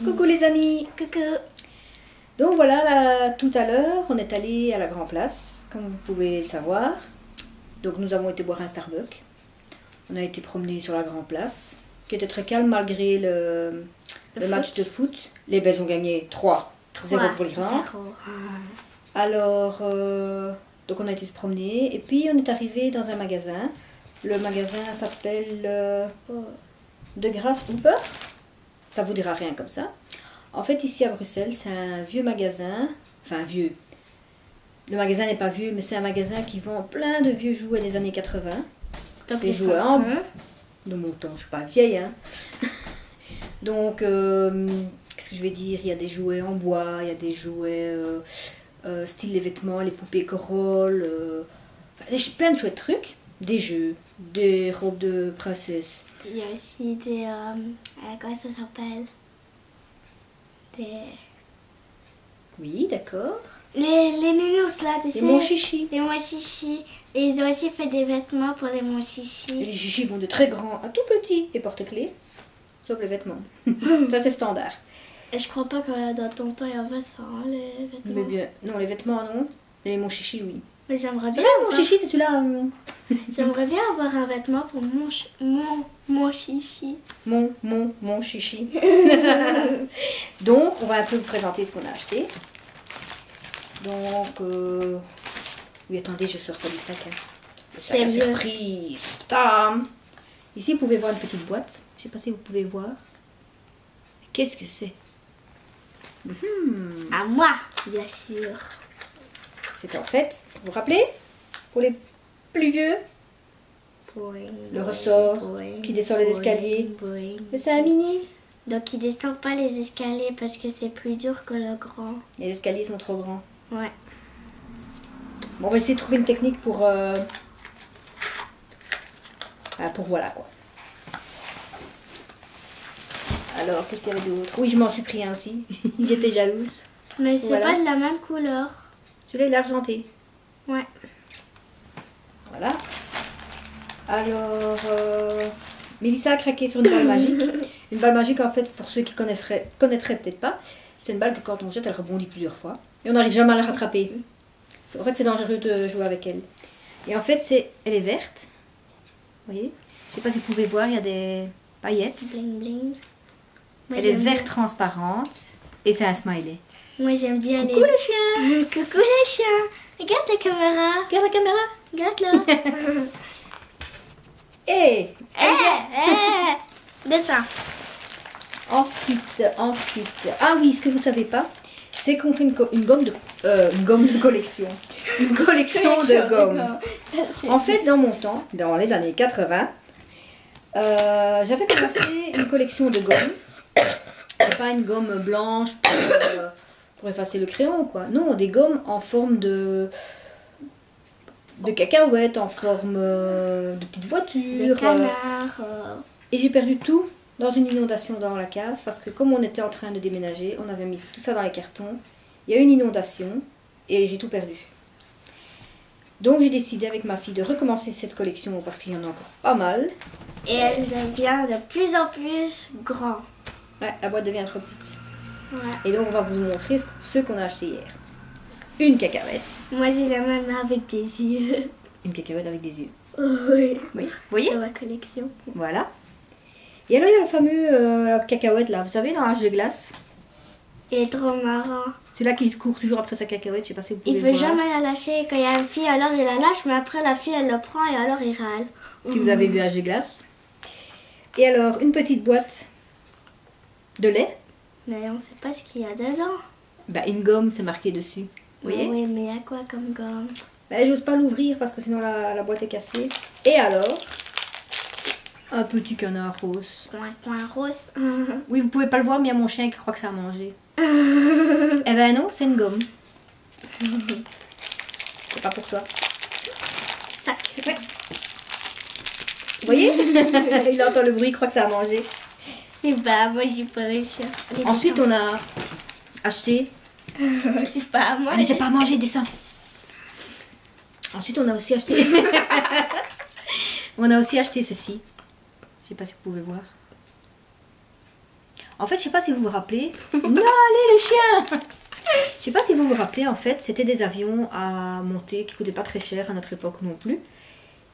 Coucou les amis. Coucou. Donc voilà, là, tout à l'heure, on est allé à la Grand Place, comme vous pouvez le savoir. Donc nous avons été boire un Starbucks. On a été promener sur la Grand Place, qui était très calme malgré le match de foot. Les Belges ont gagné 3-0 pour l'Irlande. Alors, donc on a été se promener et puis on est arrivé dans un magasin. Le magasin s'appelle De Grasse Hooper. Ça vous dira rien comme ça. En fait, ici à Bruxelles, c'est un vieux magasin. Enfin, vieux. Le magasin n'est pas vieux, mais c'est un magasin qui vend plein de vieux jouets des années 80. Donc Les jouets de mon temps, je ne suis pas vieille. Hein. Donc, qu'est-ce que je vais dire? Il y a des jouets en bois, il y a des jouets style les vêtements, les poupées corolles, plein de chouettes trucs. Des jeux, des robes de princesse. Il y a aussi des... comment ça s'appelle? Oui, d'accord. Les nounous là, tu sais. Les mon chichi. Les mon chichi. Et ils ont aussi fait des vêtements pour les mon chichi. Et les chichis vont de très grands à tout petits et porte-clés. Sauf les vêtements. Ça, c'est standard. Et je crois pas que dans ton temps, il y avait ça, hein, les vêtements. Mais bien, non, les vêtements, non. Et les mon chichi, oui. Mais j'aimerais bien... Mon chichi, c'est celui-là. J'aimerais bien avoir un vêtement pour mon chichi. Mon chichi. Donc, on va un peu vous présenter ce qu'on a acheté. Donc, oui, attendez, je sors ça du sac. Hein. Le sac à surprise. Tadam. Ici, vous pouvez voir une petite boîte. Je ne sais pas si vous pouvez voir. Qu'est-ce que c'est? À moi, bien sûr. C'est en fait, vous vous rappelez, pour les plus vieux, le ressort qui descend les escaliers. Mais c'est un mini. Donc il descend pas les escaliers parce que c'est plus dur que le grand. Les escaliers sont trop grands. Ouais. Bon, on va essayer de trouver une technique pour voilà quoi. Alors, qu'est-ce qu'il y avait d'autre? Oui, je m'en suis pris un aussi. J'étais jalouse. Mais c'est pas de la même couleur. Celui-là, il est argenté. Ouais. Voilà. Alors, Mélissa a craqué sur une balle magique. Une balle magique, en fait, pour ceux qui connaîtraient peut-être pas, c'est une balle que quand on jette, elle rebondit plusieurs fois. Et on n'arrive jamais à la rattraper. C'est pour ça que c'est dangereux de jouer avec elle. Et en fait, elle est verte. Vous voyez? Je sais pas si vous pouvez voir, il y a des paillettes. Bling bling. Moi, elle est verte transparente. Et c'est un smiley. Moi j'aime bien Coucou le chien. Coucou le chien. Regarde la caméra. Regarde la caméra. Regarde-la. Hé. Dessin. Ensuite. Ah oui, ce que vous savez pas, c'est qu'on fait une gomme de collection. Une collection de gommes. En fait, dans mon temps, dans les années 80, j'avais commencé une collection de gommes. Pas une gomme blanche pour effacer le crayon, quoi. Non, des gommes en forme de cacahuètes, en forme de petites voitures. De canards. Et j'ai perdu tout dans une inondation dans la cave parce que comme on était en train de déménager, on avait mis tout ça dans les cartons. Il y a eu une inondation et j'ai tout perdu. Donc j'ai décidé avec ma fille de recommencer cette collection parce qu'il y en a encore pas mal. Et elle devient de plus en plus grand. Ouais, la boîte devient trop petite. Ouais. Et donc on va vous montrer ce qu'on a acheté hier. Une cacahuète. Moi j'ai la même avec des yeux. Une cacahuète avec des yeux. Oui. Oui. Vous voyez? Dans ma collection. Voilà. Et alors il y a le fameux cacahuète là, vous savez, dans l'âge de glace. Il est trop marrant. Celui-là qui court toujours après sa cacahuète, je sais pas si vous pouvez Il voir. veut jamais la lâcher. Quand il y a une fille, alors il la lâche, mais après la fille elle le prend et alors il râle. Si vous avez vu âge de glace. Et alors une petite boîte de lait. Mais on sait pas ce qu'il y a dedans. Bah une gomme, c'est marqué dessus. Vous voyez? Oui, mais il y a quoi comme gomme? Bah, j'ose pas l'ouvrir parce que sinon la boîte est cassée. Et alors, un petit canard rose. Coin rose. Oui, vous pouvez pas le voir, mais il y a mon chien qui croit que ça a mangé. Eh ben non, c'est une gomme. C'est pas pour toi. Sac. Ouais. Vous voyez? Il entend le bruit, il croit que ça a mangé. C'est pas moi, j'ai pas réussi. Ensuite, on a acheté... C'est pas à moi. Allez, c'est pas à manger, dessin. Ensuite, on a aussi acheté... on a aussi acheté ceci. Je sais pas si vous pouvez voir. En fait, je sais pas si vous vous rappelez. Non, allez les chiens. Je sais pas si vous vous rappelez, en fait, c'était des avions à monter qui coûtaient pas très cher à notre époque non plus.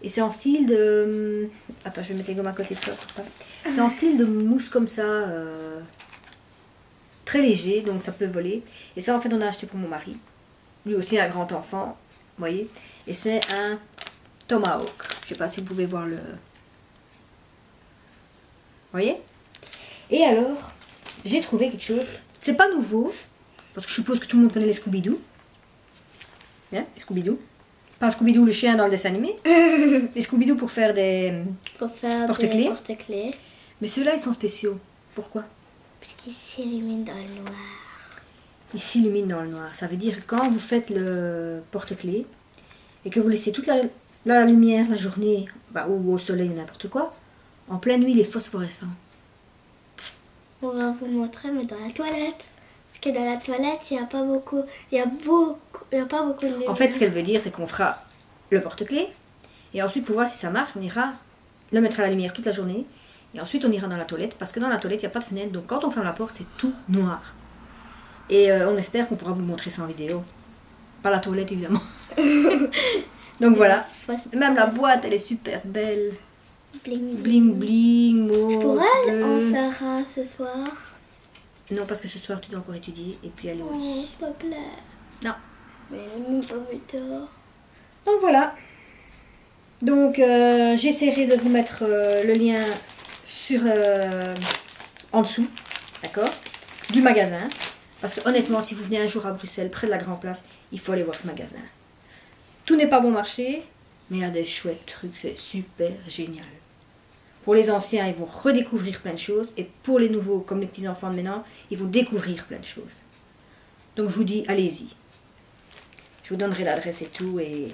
Et c'est en style de... Attends, je vais mettre les gommes à côté de ça. C'est en style de mousse comme ça, très léger, donc ça peut voler. Et ça, en fait, on a acheté pour mon mari. Lui aussi, un grand enfant, vous voyez. Et c'est un Tomahawk. Je sais pas si vous pouvez voir le... Vous voyez? Et alors, j'ai trouvé quelque chose. C'est pas nouveau, parce que je suppose que tout le monde connaît les Scooby-Doo. Hein, les Scooby-Doo. Pas Scooby-Doo le chien dans le dessin animé. Les Scooby-Doo pour faire des porte-clés. Porte-clés. Mais ceux-là, ils sont spéciaux. Pourquoi? Parce qu'ils s'illuminent dans le noir. Ils s'illuminent dans le noir. Ça veut dire que quand vous faites le porte-clés et que vous laissez toute la lumière la journée, ou au soleil ou n'importe quoi, en pleine nuit, il est phosphorescent. On va vous montrer, mais dans la toilette. Parce que dans la toilette, il n'y a pas beaucoup. Il y a pas beaucoup de lumière. En fait, ce qu'elle veut dire, c'est qu'on fera le porte-clés. Et ensuite, pour voir si ça marche, on ira le mettre à la lumière toute la journée. Et ensuite, on ira dans la toilette. Parce que dans la toilette, il n'y a pas de fenêtre. Donc, quand on ferme la porte, c'est tout noir. Et on espère qu'on pourra vous le montrer ça en vidéo. Pas la toilette, évidemment. Donc, voilà. Même la boîte, elle est super belle. Bling Bling, bling, mauve, Je pourrais bleu. en faire un ce soir. Non, parce que ce soir, tu dois encore étudier. Et puis aller au lit. Oh, s'il te plaît. Non. Mais mon pauvre. Donc voilà. Donc j'essaierai de vous mettre le lien sur en dessous, d'accord, du magasin. Parce que honnêtement, si vous venez un jour à Bruxelles, près de la Grand Place, il faut aller voir ce magasin. Tout n'est pas bon marché, mais il y a des chouettes trucs, c'est super génial. Pour les anciens, ils vont redécouvrir plein de choses. Et pour les nouveaux, comme les petits-enfants de maintenant, ils vont découvrir plein de choses. Donc je vous dis, allez-y. Je vous donnerai l'adresse et tout. Et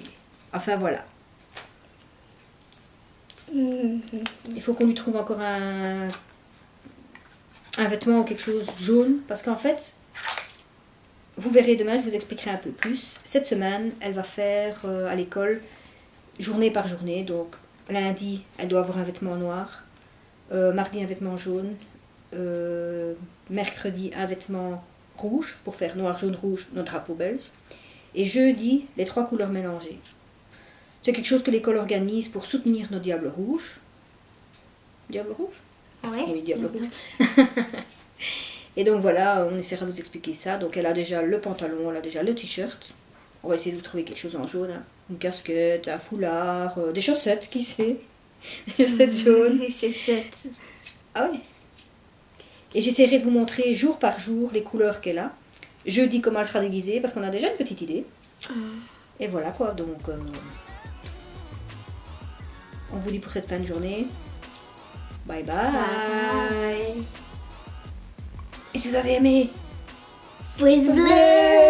enfin voilà. Il faut qu'on lui trouve encore un vêtement ou quelque chose jaune. Parce qu'en fait, vous verrez demain, je vous expliquerai un peu plus. Cette semaine, elle va faire à l'école, journée par journée. Donc lundi, elle doit avoir un vêtement noir. Mardi, un vêtement jaune. Mercredi, un vêtement rouge pour faire noir, jaune, rouge, notre drapeau belge. Et jeudi, les 3 couleurs mélangées. C'est quelque chose que l'école organise pour soutenir nos diables rouges. Diable rouge? Oui, diable rouge. Et donc voilà, on essaiera de vous expliquer ça. Donc elle a déjà le pantalon, elle a déjà le t-shirt. On va essayer de vous trouver quelque chose en jaune. Hein. Une casquette, un foulard, des chaussettes, qui sait? Des chaussettes jaunes. Des chaussettes. Ah oui. Et j'essaierai de vous montrer jour par jour les couleurs qu'elle a. Jeudi comment elle sera déguisée, parce qu'on a déjà une petite idée. Et voilà quoi, donc on vous dit pour cette fin de journée. Bye bye. Bye. Et si vous avez aimé, Pouce bleu.